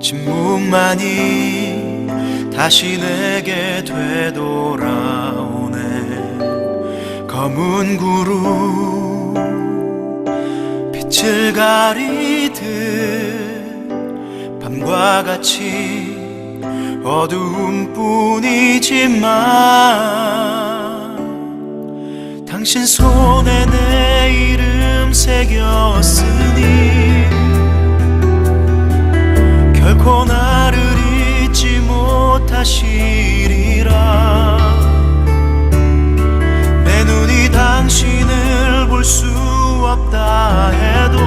침묵만이 다시 내게 되돌아오네. 검은 구름 빛을 가리듯 밤과 같이 어두움뿐이지만 당신 손에 내 이름 새겼으니 결코 나를 잊지 못하시리라. 내 눈이 당신을 볼 수 없다 해도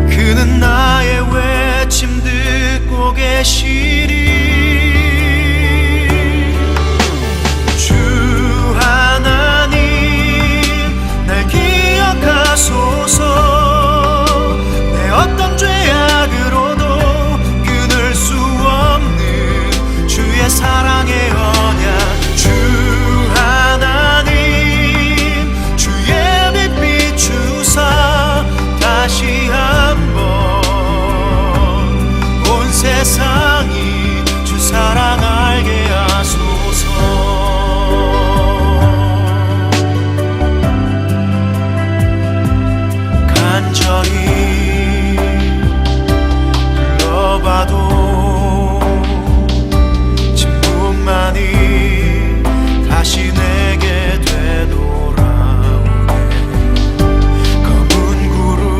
그는 나의 외침 듣고 계시리. 주 하나님 날 기억하소서. 내 어떤 죄악으로도 끊을 수 없는 주의 사랑의 언약. 주 하나님 주의 빛 비추사 다시 한번 온 세상이 주 사랑 알게 하소서. 간절히 불러봐도 침묵만이 다시 내게 되돌아오네. 검은 구름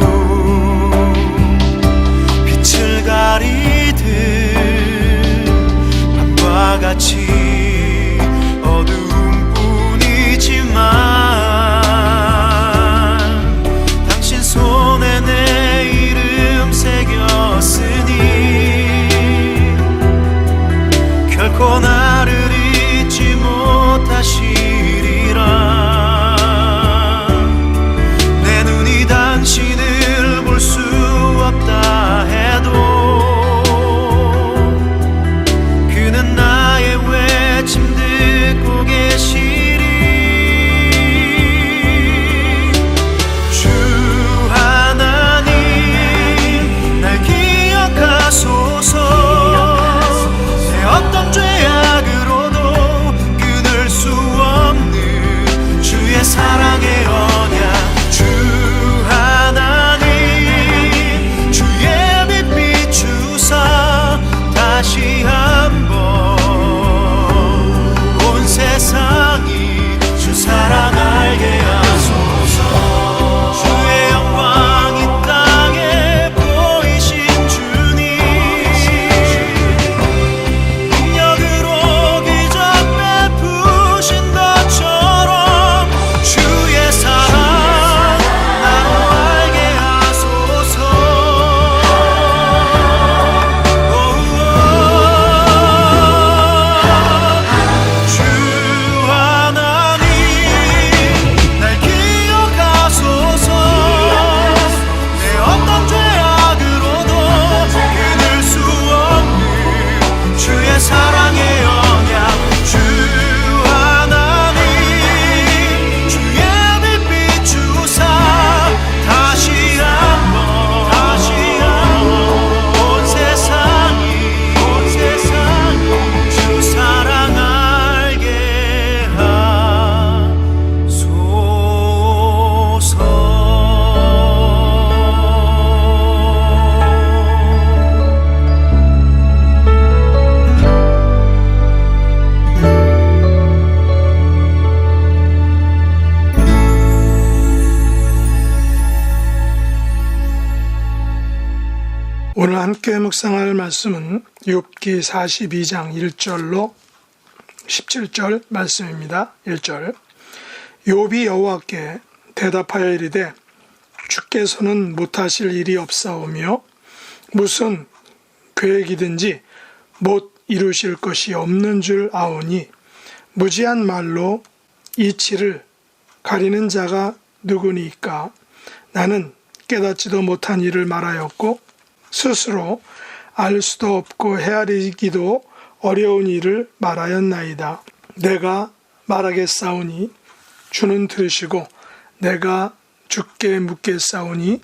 빛을 가리듯 밤과 같이 어두움뿐이지만 당신 손에 내 이름 새겼으니 결코 나를 잊지 못하시리라. 내 눈이 당신을 볼 수 없다 해도 그는 나의 외침 듣고 계시리. 주 하나님 날 기억하소서. 내 어떤 죄악으로도 끊을 수 없는 주의 사랑의 언약. 주 하나님 주의 빛 비추사 다시 한번 온 세상이 주 사랑 알게 하소서. 주의 영광 이 땅에 보이신 주님 능력으로 기적 베푸신 것처럼 주의 사랑 나로 알게 하소서. 주 하나님 날 기억하소서. 내 어떤 죄악으로도 끊을 수 없는 주의 사랑의 언약. 주 하나님 주의 빛 비추사 다시 한번 온 세상이 주 사랑 알게 하소서. 오늘 함께 묵상할 말씀은 욥기 42장 1절로 17절 말씀입니다. 1절 욥이 여호와께 대답하여 이르되 주께서는 못하실 일이 없사오며 무슨 계획이든지 못 이루실 것이 없는 줄 아오니 무지한 말로 이치를 가리는 자가 누구니까. 나는 깨닫지도 못한 일을 말하였고 스스로 알 수도 없고 헤아리기도 어려운 일을 말하였나이다. 내가 말하겠사오니 주는 들으시고 내가 주께 묻겠사오니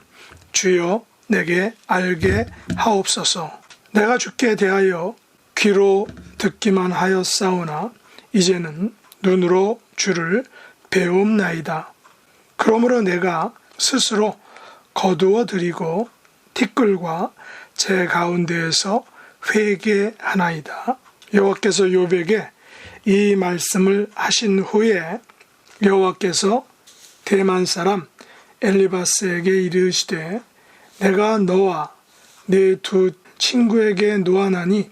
주여 내게 알게 하옵소서. 내가 주께 대하여 귀로 듣기만 하였사오나 이제는 눈으로 주를 배움나이다. 그러므로 내가 스스로 거두어 드리고 티끌과 제 가운데에서 회개하나이다. 여호와께서 욥에게 이 말씀을 하신 후에 여호와께서 대만 사람 엘리바스에게 이르시되 내가 너와 네 두 친구에게 노하나니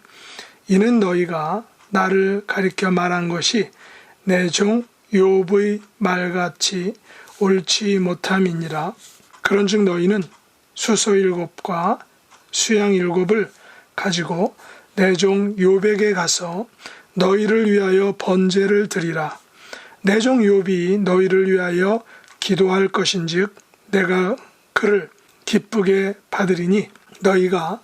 이는 너희가 나를 가리켜 말한 것이 내 종 욥의 말같이 옳지 못함이니라. 그런즉 너희는 수소 7과 수양 7을 가지고 내 종 욥에게 가서 너희를 위하여 번제를 드리라. 내 종 욥이 너희를 위하여 기도할 것인즉 내가 그를 기쁘게 받으리니 너희가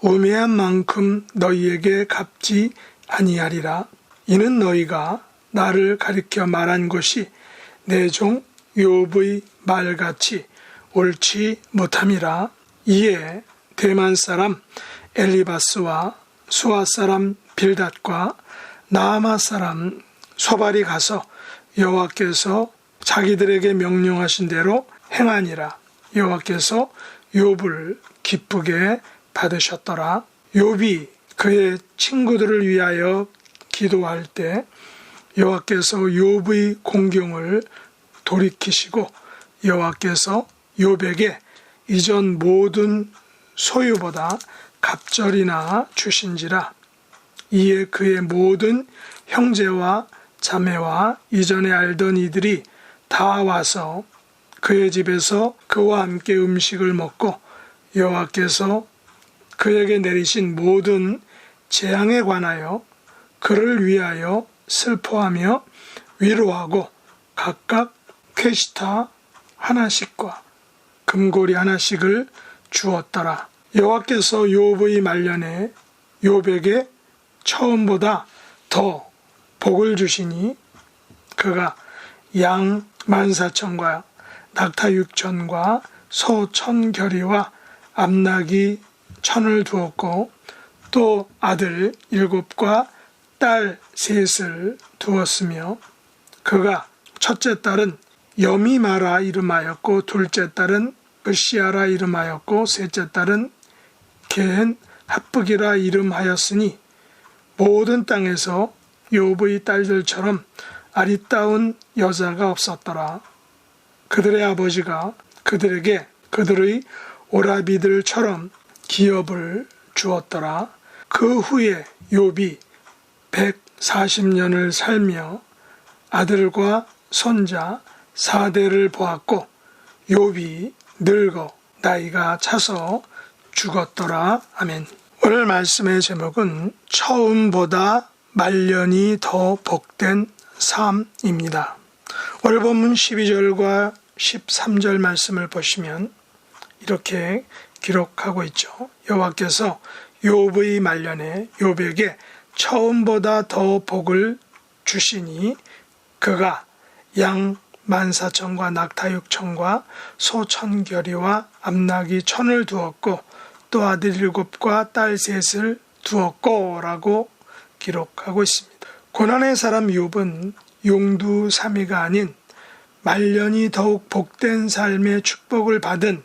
우매한 만큼 너희에게 갚지 아니하리라. 이는 너희가 나를 가리켜 말한 것이 내 종 욥의 말같이 옳지 못함이라. 이에 대만 사람 엘리바스와 수아 사람 빌닷과 나아마 사람 소발이 가서 여호와께서 자기들에게 명령하신 대로 행하니라. 여호와께서 욥을 기쁘게 받으셨더라. 욥이 그의 친구들을 위하여 기도할 때 여호와께서 욥의 공경을 돌이키시고 여호와께서 욥에게 이전 모든 소유보다 갑절이나 주신지라. 이에 그의 모든 형제와 자매와 이전에 알던 이들이 다 와서 그의 집에서 그와 함께 음식을 먹고 여호와께서 그에게 내리신 모든 재앙에 관하여 그를 위하여 슬퍼하며 위로하고 각각 퀘시타 하나씩과 금고리 하나씩을 주었더라. 여호와께서 욥의 말년에 욥에게 처음보다 더 복을 주시니 그가 양 14,000과 낙타 6,000과 소 1,000결이와 암나귀 1,000을 두었고 또 아들 7과 딸 3을 두었으며 그가 첫째 딸은 여미마라 이름하였고 둘째 딸은 으시아라 이름하였고 셋째 딸은 겐 핫북이라 이름하였으니 모든 땅에서 욥의 딸들처럼 아리따운 여자가 없었더라. 그들의 아버지가 그들에게 그들의 오라비들처럼 기업을 주었더라. 그 후에 욥이 140년을 살며 아들과 손자 4대를 보았고 욥이 늙어 나이가 차서 죽었더라. 아멘. 오늘 말씀의 제목은 처음보다 말년이 더 복된 삶입니다. 오늘 본문 12절과 13절 말씀을 보시면 이렇게 기록하고 있죠. 여호와께서 욥의 말년에 욥에게 처음보다 더 복을 주시니 그가 양 14,000과 낙타 6,000과 소 1,000결이와 암나귀 1,000을 두었고 또 아들 7과 딸 3을 두었고 라고 기록하고 있습니다. 고난의 사람 욥은 용두사미가 아닌 말년이 더욱 복된 삶의 축복을 받은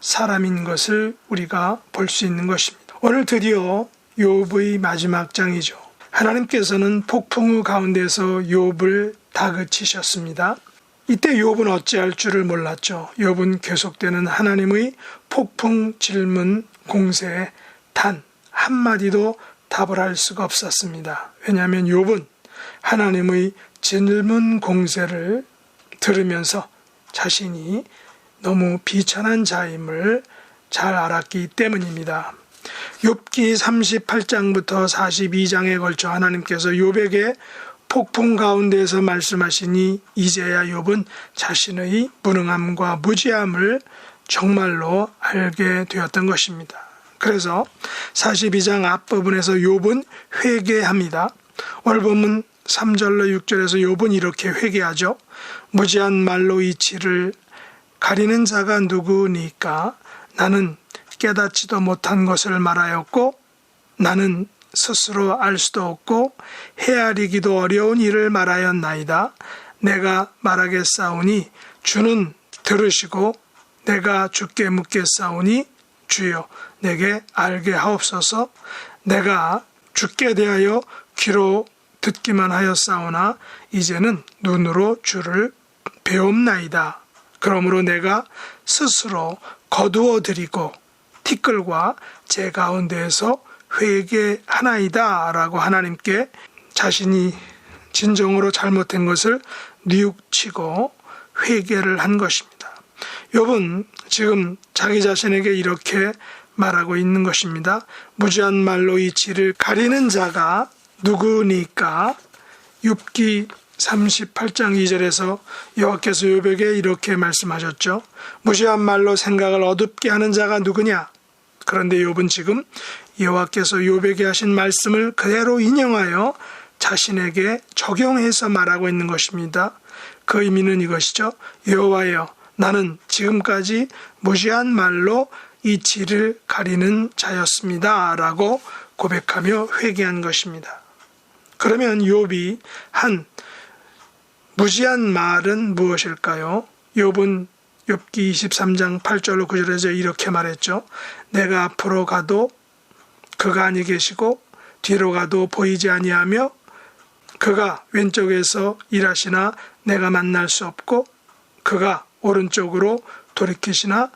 사람인 것을 우리가 볼 수 있는 것입니다. 오늘 드디어 욥의 마지막 장이죠. 하나님께서는 폭풍우 가운데서 욥을 다그치셨습니다. 이때 욥은 어찌할 줄을 몰랐죠. 욥은 계속되는 하나님의 폭풍 질문 공세에 단 한마디도 답을 할 수가 없었습니다. 왜냐하면 욥은 하나님의 질문 공세를 들으면서 자신이 너무 비천한 자임을 잘 알았기 때문입니다. 욥기 38장부터 42장에 걸쳐 하나님께서 욥에게 폭풍 가운데에서 말씀하시니 이제야 욥은 자신의 무능함과 무지함을 정말로 알게 되었던 것입니다. 그래서 42장 앞부분에서 욥은 회개합니다. 오늘 본문 3절로 6절에서 욥은 이렇게 회개하죠. 무지한 말로 이치를 가리는 자가 누구니까 나는 깨닫지도 못한 것을 말하였고 나는 스스로 알 수도 없고 헤아리기도 어려운 일을 말하였나이다. 내가 말하겠사오니 주는 들으시고 내가 주께 묻겠사오니 주여 내게 알게 하옵소서. 내가 주께 대하여 귀로 듣기만 하였사오나 이제는 눈으로 주를 배움나이다. 그러므로 내가 스스로 거두어 드리고 티끌과 제 가운데에서 회개하나이다 라고 하나님께 자신이 진정으로 잘못된 것을 뉘우치고 회개를 한 것입니다. 욥은 지금 자기 자신에게 이렇게 말하고 있는 것입니다. 무지한 말로 이 지를 가리는 자가 누구니까? 욥기 38장 2절에서 여호와께서 욥에게 이렇게 말씀하셨죠. 무지한 말로 생각을 어둡게 하는 자가 누구냐? 그런데 욥은 지금 여호와께서 욥에게 하신 말씀을 그대로 인용하여 자신에게 적용해서 말하고 있는 것입니다. 그 의미는 이것이죠. 여호와여, 나는 지금까지 무지한 말로 이 지를 가리는 자였습니다 라고 고백하며 회개한 것입니다. 그러면 욥이 한 무지한 말은 무엇일까요? 욥은 욥기 23장 8절로 9절에서 이렇게 말했죠. 내가 앞으로 가도 그가 아니 계시고 뒤로 가도 보이지 아니하며 그가 왼쪽에서 일하시나 내가 만날 수 없고 그가 오른쪽으로 돌이키시나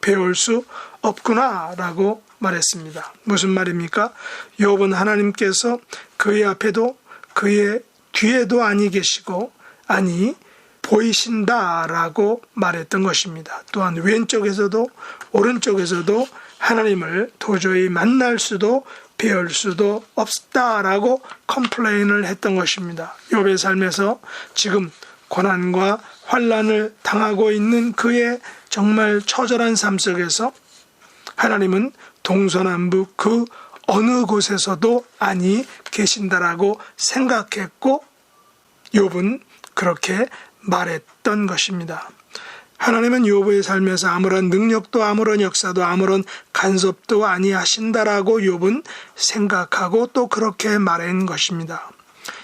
배울 수 없구나 라고 말했습니다. 무슨 말입니까? 욥은 하나님께서 그의 앞에도 그의 뒤에도 아니 계시고 아니 보이신다 라고 말했던 것입니다. 또한 왼쪽에서도 오른쪽에서도 하나님을 도저히 만날 수도 배울 수도 없다라고 컴플레인을 했던 것입니다. 욥의 삶에서 지금 고난과 환난을 당하고 있는 그의 정말 처절한 삶 속에서 하나님은 동서남북 그 어느 곳에서도 아니 계신다라고 생각했고 욥은 그렇게 말했던 것입니다. 하나님은 욥의 삶에서 아무런 능력도 아무런 역사도 아무런 간섭도 아니하신다라고 욥은 생각하고 또 그렇게 말한 것입니다.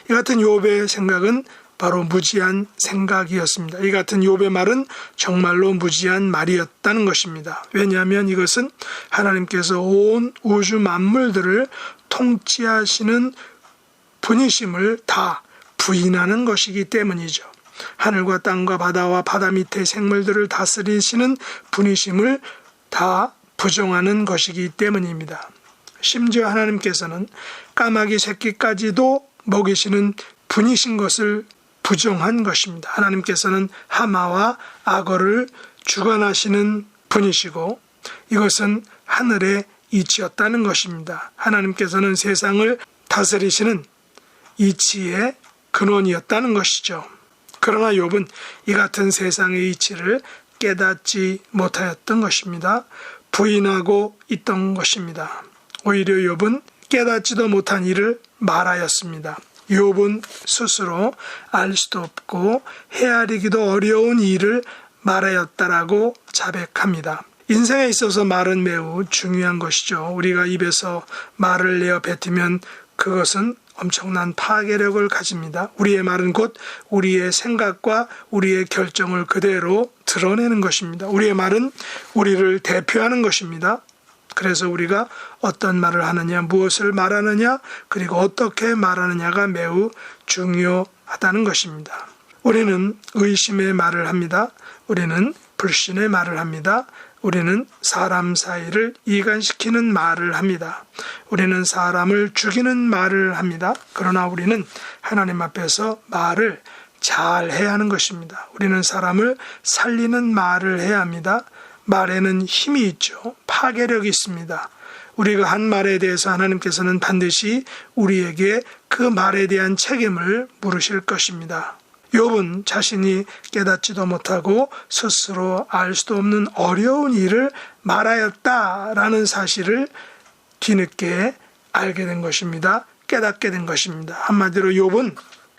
이 같은 욥의 생각은 바로 무지한 생각이었습니다. 이 같은 욥의 말은 정말로 무지한 말이었다는 것입니다. 왜냐하면 이것은 하나님께서 온 우주 만물들을 통치하시는 분이심을 다 부인하는 것이기 때문이죠. 하늘과 땅과 바다와 바다 밑의 생물들을 다스리시는 분이심을 다 부정하는 것이기 때문입니다. 심지어 하나님께서는 까마귀 새끼까지도 먹이시는 분이신 것을 부정한 것입니다. 하나님께서는 하마와 악어를 주관하시는 분이시고 이것은 하늘의 이치였다는 것입니다. 하나님께서는 세상을 다스리시는 이치의 근원이었다는 것이죠. 그러나 욥은 이 같은 세상의 이치를 깨닫지 못하였던 것입니다. 부인하고 있던 것입니다. 오히려 욥은 깨닫지도 못한 일을 말하였습니다. 욥은 스스로 알 수도 없고 헤아리기도 어려운 일을 말하였다라고 자백합니다. 인생에 있어서 말은 매우 중요한 것이죠. 우리가 입에서 말을 내어 뱉으면 그것은 엄청난 파괴력을 가집니다. 우리의 말은 곧 우리의 생각과 우리의 결정을 그대로 드러내는 것입니다. 우리의 말은 우리를 대표하는 것입니다. 그래서 우리가 어떤 말을 하느냐, 무엇을 말하느냐, 그리고 어떻게 말하느냐가 매우 중요하다는 것입니다. 우리는 의심의 말을 합니다. 우리는 불신의 말을 합니다. 우리는 사람 사이를 이간시키는 말을 합니다. 우리는 사람을 죽이는 말을 합니다. 그러나 우리는 하나님 앞에서 말을 잘 해야 하는 것입니다. 우리는 사람을 살리는 말을 해야 합니다. 말에는 힘이 있죠. 파괴력이 있습니다. 우리가 한 말에 대해서 하나님께서는 반드시 우리에게 그 말에 대한 책임을 물으실 것입니다. 욥은 자신이 깨닫지도 못하고 스스로 알 수도 없는 어려운 일을 말하였다라는 사실을 뒤늦게 알게 된 것입니다. 깨닫게 된 것입니다. 한마디로 욥은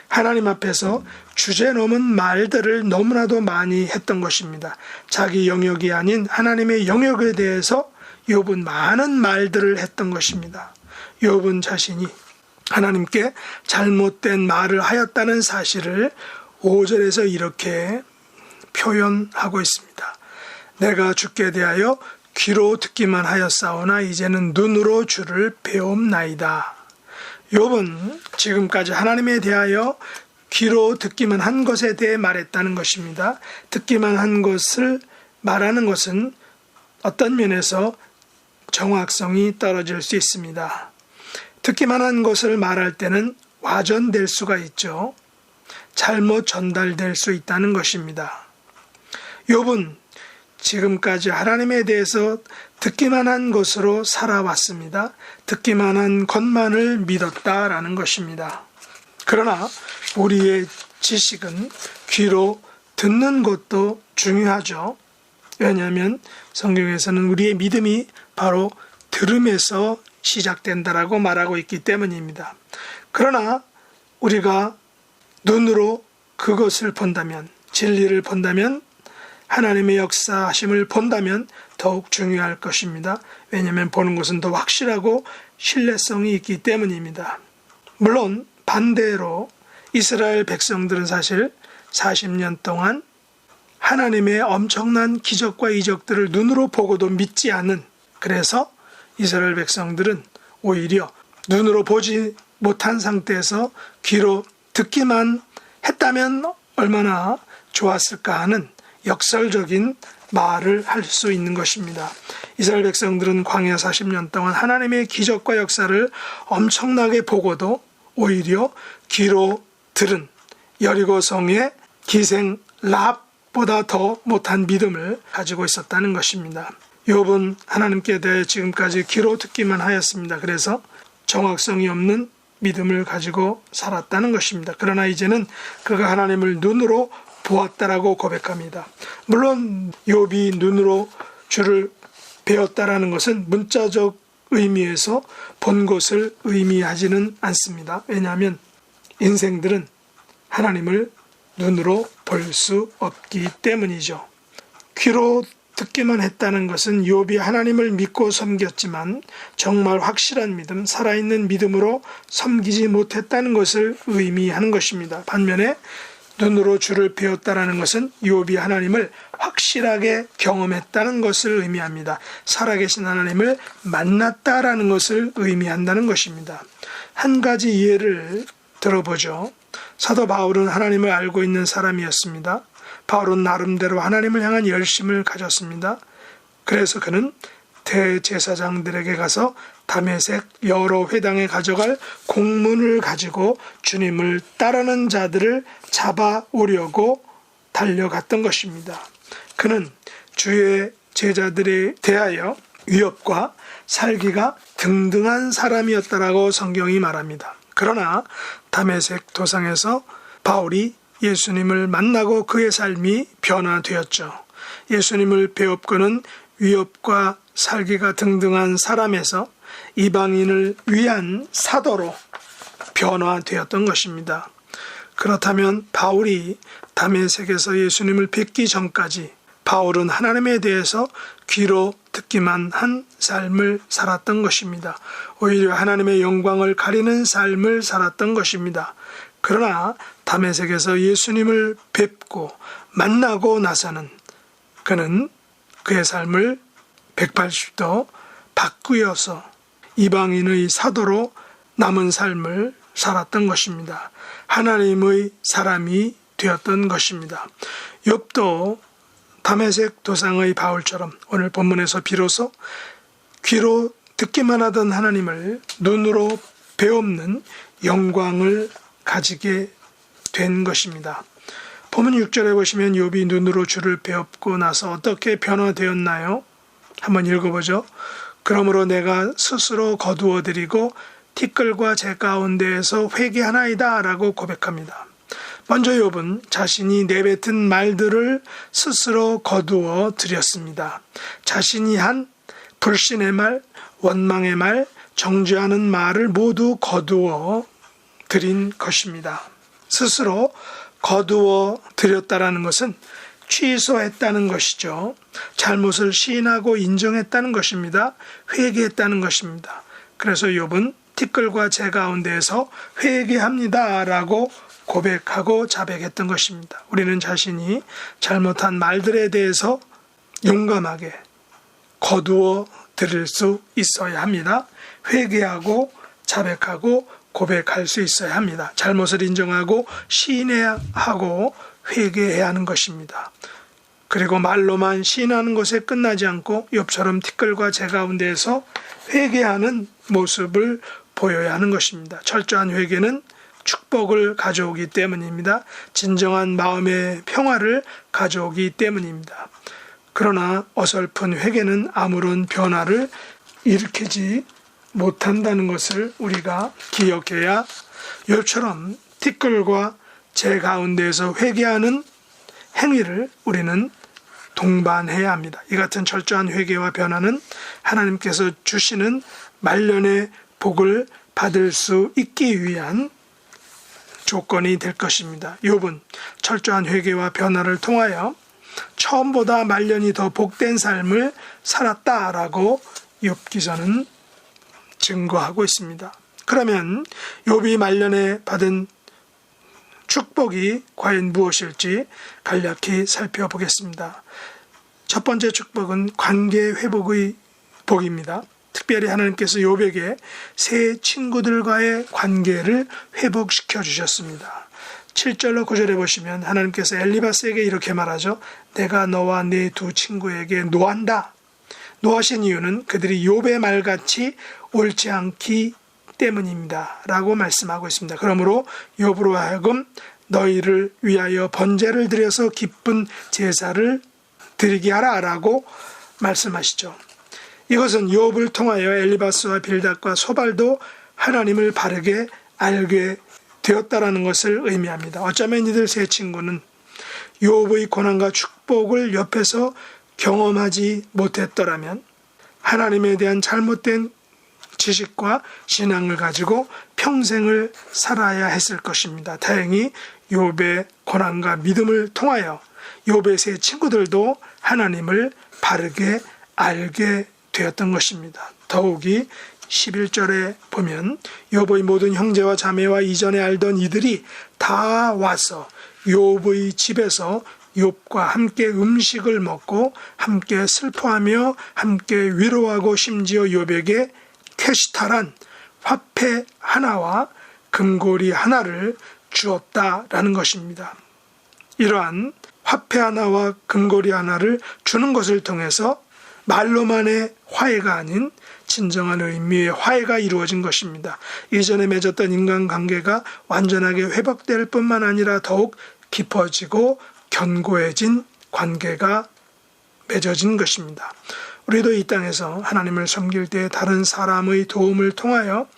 하나님 앞에서 주제넘은 말들을 너무나도 많이 했던 것입니다. 자기 영역이 아닌 하나님의 영역에 대해서 욥은 많은 말들을 했던 것입니다. 욥은 자신이 하나님께 잘못된 말을 하였다는 사실을 5절에서 이렇게 표현하고 있습니다. 내가 주께 대하여 귀로 듣기만 하였사오나 이제는 눈으로 주를 배움나이다. 욥은 지금까지 하나님에 대하여 귀로 듣기만 한 것에 대해 말했다는 것입니다. 듣기만 한 것을 말하는 것은 어떤 면에서 정확성이 떨어질 수 있습니다. 듣기만 한 것을 말할 때는 와전될 수가 있죠. 잘못 전달될 수 있다는 것입니다. 욥은 지금까지 하나님에 대해서 듣기만 한 것으로 살아왔습니다. 듣기만 한 것만을 믿었다라는 것입니다. 그러나 우리의 지식은 귀로 듣는 것도 중요하죠. 왜냐하면 성경에서는 우리의 믿음이 바로 들음에서 시작된다라고 말하고 있기 때문입니다. 그러나 우리가 눈으로 그것을 본다면, 진리를 본다면, 하나님의 역사하심을 본다면 더욱 중요할 것입니다. 왜냐하면 보는 것은 더 확실하고 신뢰성이 있기 때문입니다. 물론 반대로 이스라엘 백성들은 사실 40년 동안 하나님의 엄청난 기적과 이적들을 눈으로 보고도 믿지 않은, 그래서 이스라엘 백성들은 오히려 눈으로 보지 못한 상태에서 귀로 듣기만 했다면 얼마나 좋았을까 하는 역설적인 말을 할 수 있는 것입니다. 이스라엘 백성들은 광야 40년 동안 하나님의 기적과 역사를 엄청나게 보고도 오히려 귀로 들은 여리고성의 기생 라합보다 더 못한 믿음을 가지고 있었다는 것입니다. 욥은 하나님께 대해 지금까지 귀로 듣기만 하였습니다. 그래서 정확성이 없는 믿음을 가지고 살았다는 것입니다. 그러나 이제는 그가 하나님을 눈으로 보았다라고 고백합니다. 물론 욥이 눈으로 주를 배웠다라는 것은 문자적 의미에서 본 것을 의미하지는 않습니다. 왜냐하면 인생들은 하나님을 눈으로 볼 수 없기 때문이죠. 귀로 듣기만 했다는 것은 욥이 하나님을 믿고 섬겼지만 정말 확실한 믿음, 살아있는 믿음으로 섬기지 못했다는 것을 의미하는 것입니다. 반면에 눈으로 주를 배웠다라는 것은 욥이 하나님을 확실하게 경험했다는 것을 의미합니다. 살아계신 하나님을 만났다라는 것을 의미한다는 것입니다. 한 가지 예를 들어보죠. 사도 바울은 하나님을 알고 있는 사람이었습니다. 바울은 나름대로 하나님을 향한 열심을 가졌습니다. 그래서 그는 대제사장들에게 가서 다메섹 여러 회당에 가져갈 공문을 가지고 주님을 따르는 자들을 잡아오려고 달려갔던 것입니다. 그는 주의 제자들에 대하여 위협과 살기가 등등한 사람이었다라고 성경이 말합니다. 그러나 다메섹 도상에서 바울이 예수님을 만나고 그의 삶이 변화되었죠. 예수님을 배웠고는 위협과 살기가 등등한 사람에서 이방인을 위한 사도로 변화되었던 것입니다. 그렇다면 바울이 다메섹에서 예수님을 뵙기 전까지 바울은 하나님에 대해서 귀로 듣기만 한 삶을 살았던 것입니다. 오히려 하나님의 영광을 가리는 삶을 살았던 것입니다. 그러나 다메섹에서 예수님을 뵙고 만나고 나서는 그는 그의 삶을 180도 바꾸어서 이방인의 사도로 남은 삶을 살았던 것입니다. 하나님의 사람이 되었던 것입니다. 욥도 다메섹 도상의 바울처럼 오늘 본문에서 비로소 귀로 듣기만 하던 하나님을 눈으로 배우는 영광을 가지게 된 것입니다. 본문 6절에 보시면 욥이 눈으로 주를 배웠고 나서 어떻게 변화되었나요? 한번 읽어보죠. 그러므로 내가 스스로 거두어드리고 티끌과 재 가운데에서 회개하나이다 라고 고백합니다. 먼저 욥은 자신이 내뱉은 말들을 스스로 거두어 드렸습니다. 자신이 한 불신의 말, 원망의 말, 정죄하는 말을 모두 거두어 드린 것입니다. 스스로 거두어 드렸다라는 것은 취소했다는 것이죠. 잘못을 시인하고 인정했다는 것입니다. 회개했다는 것입니다. 그래서 욥은 티끌과 재 가운데에서 회개합니다 라고 고백하고 자백했던 것입니다. 우리는 자신이 잘못한 말들에 대해서 용감하게 거두어 드릴 수 있어야 합니다. 회개하고 자백하고 고백할 수 있어야 합니다. 잘못을 인정하고 시인해야 하고 회개해야 하는 것입니다. 그리고 말로만 시인하는 것에 끝나지 않고 욥처럼 티끌과 재 가운데에서 회개하는 모습을 보여야 하는 것입니다. 철저한 회개는 축복을 가져오기 때문입니다. 진정한 마음의 평화를 가져오기 때문입니다. 그러나 어설픈 회개는 아무런 변화를 일으키지 못한다는 것을 우리가 기억해야 욥처럼 티끌과 재 가운데에서 회개하는 행위를 우리는 동반해야 합니다. 이 같은 철저한 회개와 변화는 하나님께서 주시는 말년의 복을 받을 수 있기 위한 조건이 될 것입니다. 욥은 철저한 회개와 변화를 통하여 처음보다 말년이 더 복된 삶을 살았다라고 욥기서는 증거하고 있습니다. 그러면 욥이 말년에 받은 축복이 과연 무엇일지 간략히 살펴보겠습니다. 첫 번째 축복은 관계 회복의 복입니다. 특별히 하나님께서 욥에게 새 친구들과의 관계를 회복시켜 주셨습니다. 7절로 9절에 보시면 하나님께서 엘리바스에게 이렇게 말하죠. 내가 너와 네 두 친구에게 노한다. 노하신 이유는 그들이 욥의 말같이 옳지 않기 때문입니다. 라고 말씀하고 있습니다. 그러므로 욥으로 하여금 너희를 위하여 번제를 드려서 기쁜 제사를 드리게 하라 라고 말씀하시죠. 이것은 욥을 통하여 엘리바스와 빌닷과 소발도 하나님을 바르게 알게 되었다라는 것을 의미합니다. 어쩌면 이들 세 친구는 욥의 고난과 축복을 옆에서 경험하지 못했더라면 하나님에 대한 잘못된 지식과 신앙을 가지고 평생을 살아야 했을 것입니다. 다행히 욥의 고난과 믿음을 통하여 욥의 세 친구들도 하나님을 바르게 알게 되었던 것입니다. 더욱이 11절에 보면 욥의 모든 형제와 자매와 이전에 알던 이들이 다 와서 욥의 집에서 욥과 함께 음식을 먹고 함께 슬퍼하며 함께 위로하고 심지어 욥에게 캐시탈한 화폐 하나와 금고리 하나를 주었다라는 것입니다. 이러한 화폐 하나와 금고리 하나를 주는 것을 통해서 말로만의 화해가 아닌 진정한 의미의 화해가 이루어진 것입니다. 이전에 맺었던 인간관계가 완전하게 회복될 뿐만 아니라 더욱 깊어지고 견고해진 관계가 맺어진 것입니다. 우리도 이 땅에서 하나님을 섬길 때 다른 사람의 도움을 통하여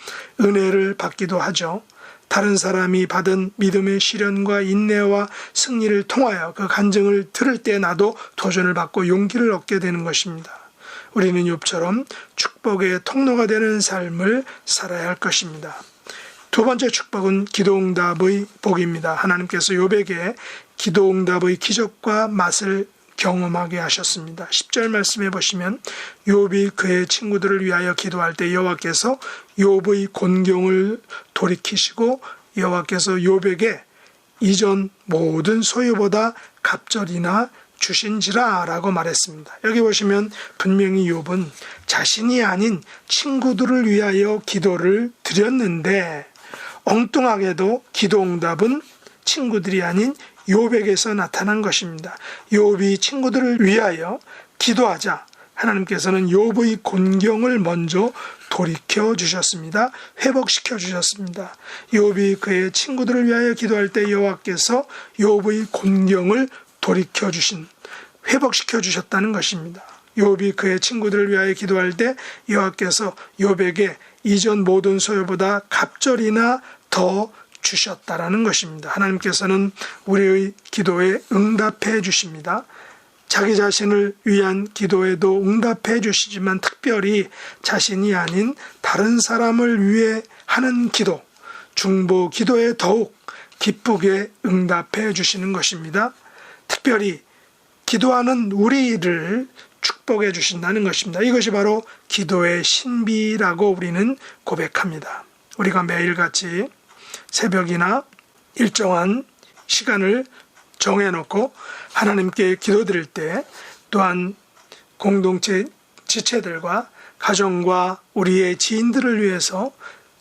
은혜를 받기도 하죠. 다른 사람이 받은 믿음의 시련과 인내와 승리를 통하여 그 간증을 들을 때 나도 도전을 받고 용기를 얻게 되는 것입니다. 우리는 욥처럼 축복의 통로가 되는 삶을 살아야 할 것입니다. 두 번째 축복은 기도응답의 복입니다. 하나님께서 욥에게 기도응답의 기적과 맛을 경험하게 하셨습니다. 10절 말씀해 보시면 욥이 그의 친구들을 위하여 기도할 때 여호와께서 욥의 곤경을 돌이키시고 여호와께서 욥에게 이전 모든 소유보다 갑절이나 주신지라 라고 말했습니다. 여기 보시면 분명히 욥은 자신이 아닌 친구들을 위하여 기도를 드렸는데 엉뚱하게도 기도응답은 친구들이 아닌 욥에게서 나타난 것입니다. 욥이 친구들을 위하여 기도하자 하나님께서는 욥의 곤경을 먼저 돌이켜 주셨습니다. 회복시켜 주셨습니다. 욥이 그의 친구들을 위하여 기도할 때 여호와께서 욥의 곤경을 돌이켜 주신, 회복시켜 주셨다는 것입니다. 욥이 그의 친구들을 위하여 기도할 때 여호와께서 욥에게 이전 모든 소유보다 갑절이나 더 주셨다라는 것입니다. 하나님께서는 우리의 기도에 응답해 주십니다. 자기 자신을 위한 기도에도 응답해 주시지만 특별히 자신이 아닌 다른 사람을 위해 하는 기도, 중보 기도에 더욱 기쁘게 응답해 주시는 것입니다. 특별히 기도하는 우리를 축복해 주신다는 것입니다. 이것이 바로 기도의 신비라고 우리는 고백합니다. 우리가 매일같이 새벽이나 일정한 시간을 정해놓고 하나님께 기도드릴 때, 또한 공동체 지체들과 가정과 우리의 지인들을 위해서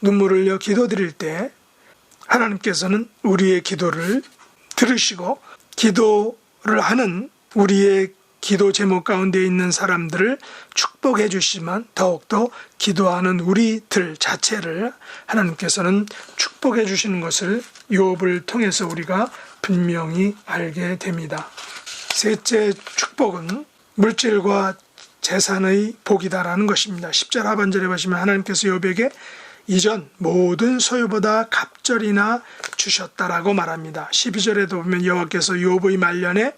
눈물을 흘려 기도드릴 때 하나님께서는 우리의 기도를 들으시고 기도를 하는 우리의 기도 제목 가운데 있는 사람들을 축복해 주시지만 더욱더 기도하는 우리들 자체를 하나님께서는 축복해 주시는 것을 욥을 통해서 우리가 분명히 알게 됩니다. 셋째 축복은 물질과 재산의 복이다라는 것입니다. 10절 하반절에 보시면 하나님께서 욥에게 이전 모든 소유보다 갑절이나 주셨다라고 말합니다. 12절에도 보면 여호와께서 욥의 말년에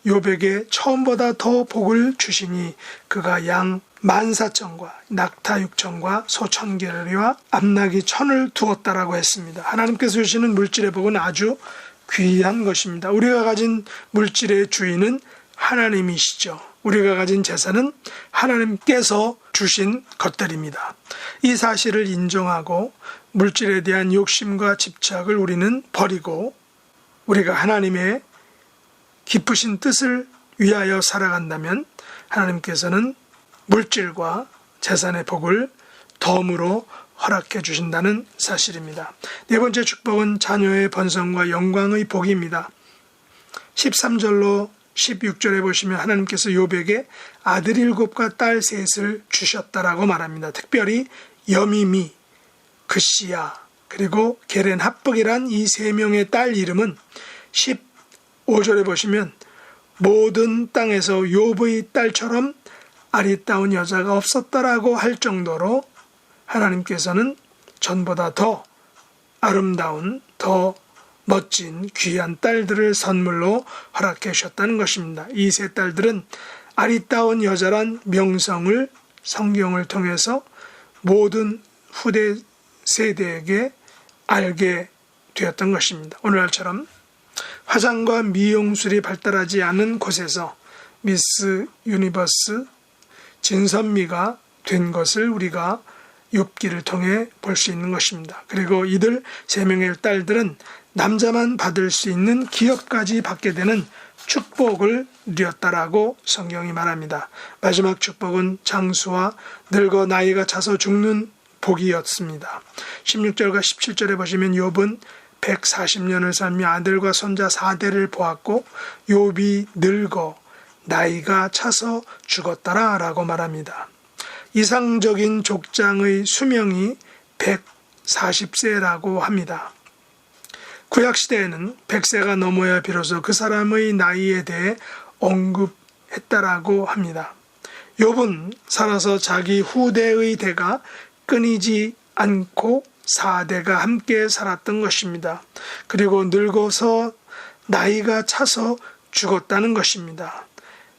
욥에게 처음보다 더 복을 주시니 그가 양 14,000과 낙타 6,000과 소 1,000개와 암나귀 1,000을 두었다라고 했습니다. 하나님께서 주시는 물질의 복은 아주 귀한 것입니다. 우리가 가진 물질의 주인은 하나님이시죠. 우리가 가진 재산은 하나님께서 주신 것들입니다. 이 사실을 인정하고 물질에 대한 욕심과 집착을 우리는 버리고 우리가 하나님의 깊으신 뜻을 위하여 살아간다면 하나님께서는 물질과 재산의 복을 덤으로 허락해 주신다는 사실입니다. 네 번째 축복은 자녀의 번성과 영광의 복입니다. 13절로 16절에 보시면 하나님께서 욥에게 아들 7과 딸 3을 주셨다라고 말합니다. 특별히 여미미, 그시야, 그리고 게렌 합복이란 이 3명의 딸 이름은 15절에 보시면 모든 땅에서 욥의 딸처럼 아리따운 여자가 없었다라고 할 정도로 하나님께서는 전보다 더 아름다운, 더 멋진 귀한 딸들을 선물로 허락해 주셨다는 것입니다. 이 3 딸들은 아리따운 여자란 명성을 성경을 통해서 모든 후대 세대에게 알게 되었던 것입니다. 오늘날처럼 화장과 미용술이 발달하지 않은 곳에서 미스 유니버스 진선미가 된 것을 우리가 욥기를 통해 볼 수 있는 것입니다. 그리고 이들 3명의 딸들은 남자만 받을 수 있는 기업까지 받게 되는 축복을 누렸다라고 성경이 말합니다. 마지막 축복은 장수와 늙어 나이가 차서 죽는 복이었습니다. 16절과 17절에 보시면 욥은 140년을 살며 아들과 손자 4대를 보았고 욥이 늙어 나이가 차서 죽었다라고 말합니다. 이상적인 족장의 수명이 140세라고 합니다. 구약시대에는 100세가 넘어야 비로소 그 사람의 나이에 대해 언급했다라고 합니다. 욥은 살아서 자기 후대의 대가 끊이지 않고 4대가 함께 살았던 것입니다. 그리고 늙어서 나이가 차서 죽었다는 것입니다.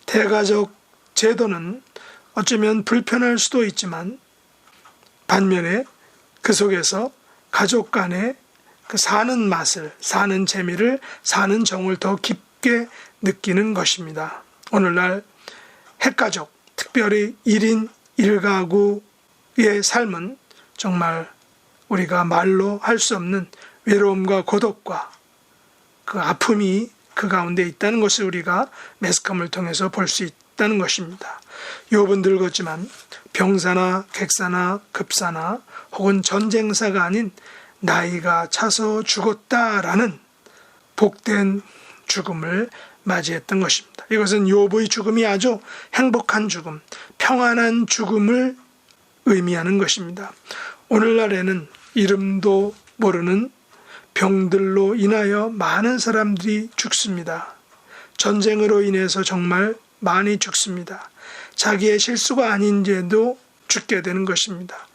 대가족 제도는 어쩌면 불편할 수도 있지만 반면에 그 속에서 가족 간의 그 사는 맛을, 사는 재미를, 사는 정을 더 깊게 느끼는 것입니다. 오늘날 핵가족, 특별히 1인 1가구의 삶은 정말 우리가 말로 할 수 없는 외로움과 고독과 그 아픔이 그 가운데 있다는 것을 우리가 매스컴을 통해서 볼 수 있다는 것입니다. 욥은 늙었지만 병사나 객사나 급사나 혹은 전쟁사가 아닌 나이가 차서 죽었다라는 복된 죽음을 맞이했던 것입니다. 이것은 욥의 죽음이 아주 행복한 죽음, 평안한 죽음을 의미하는 것입니다. 오늘날에는 이름도 모르는 병들로 인하여 많은 사람들이 죽습니다. 전쟁으로 인해서 정말 많이 죽습니다. 자기의 실수가 아닌데도 죽게 되는 것입니다.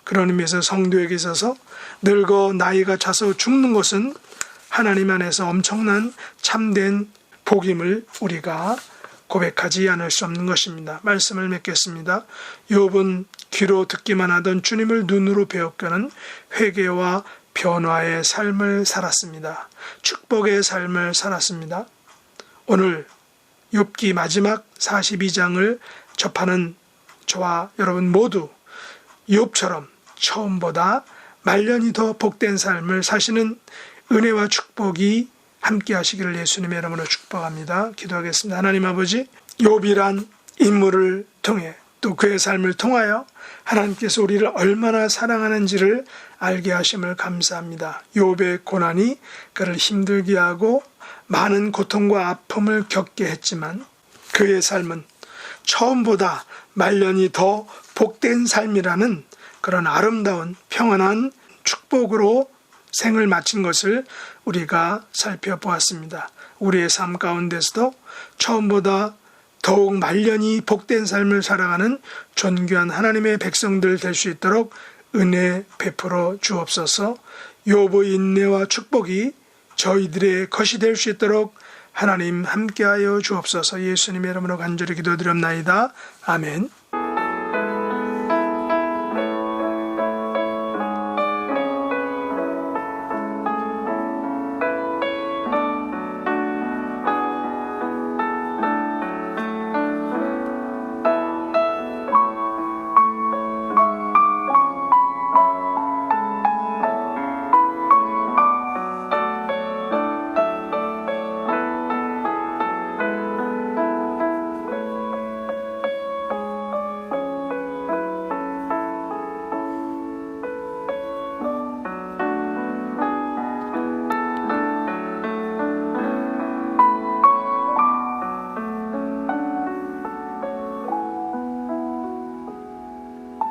그런 의미에서 성도에게 있어서 늙어 나이가 차서 죽는 것은 하나님 안에서 엄청난 참된 복임을 우리가 고백하지 않을 수 없는 것입니다. 말씀을 맺겠습니다. 욥은 귀로 듣기만 하던 주님을 눈으로 배웠거는 회개와 변화의 삶을 살았습니다. 축복의 삶을 살았습니다. 오늘 욥기 마지막 42장을 접하는 저와 여러분 모두 욥처럼 처음보다 말년이 더 복된 삶을 사시는 은혜와 축복이 함께 하시기를 예수님의 이름으로 축복합니다. 기도하겠습니다. 하나님 아버지, 욥이란 인물을 통해 또 그의 삶을 통하여 하나님께서 우리를 얼마나 사랑하는지를 알게 하심을 감사합니다. 욥의 고난이 그를 힘들게 하고 많은 고통과 아픔을 겪게 했지만 그의 삶은 처음보다 말년이 더 복된 삶이라는 그런 아름다운 평안한 축복으로 생을 마친 것을 우리가 살펴보았습니다. 우리의 삶 가운데서도 처음보다 더욱 말년이 복된 삶을 살아가는 존귀한 하나님의 백성들 될 수 있도록 은혜 베풀어 주옵소서. 욥의 인내와 축복이 저희들의 것이 될 수 있도록 하나님 함께하여 주옵소서. 예수님의 이름으로 간절히 기도드렸나이다. 아멘.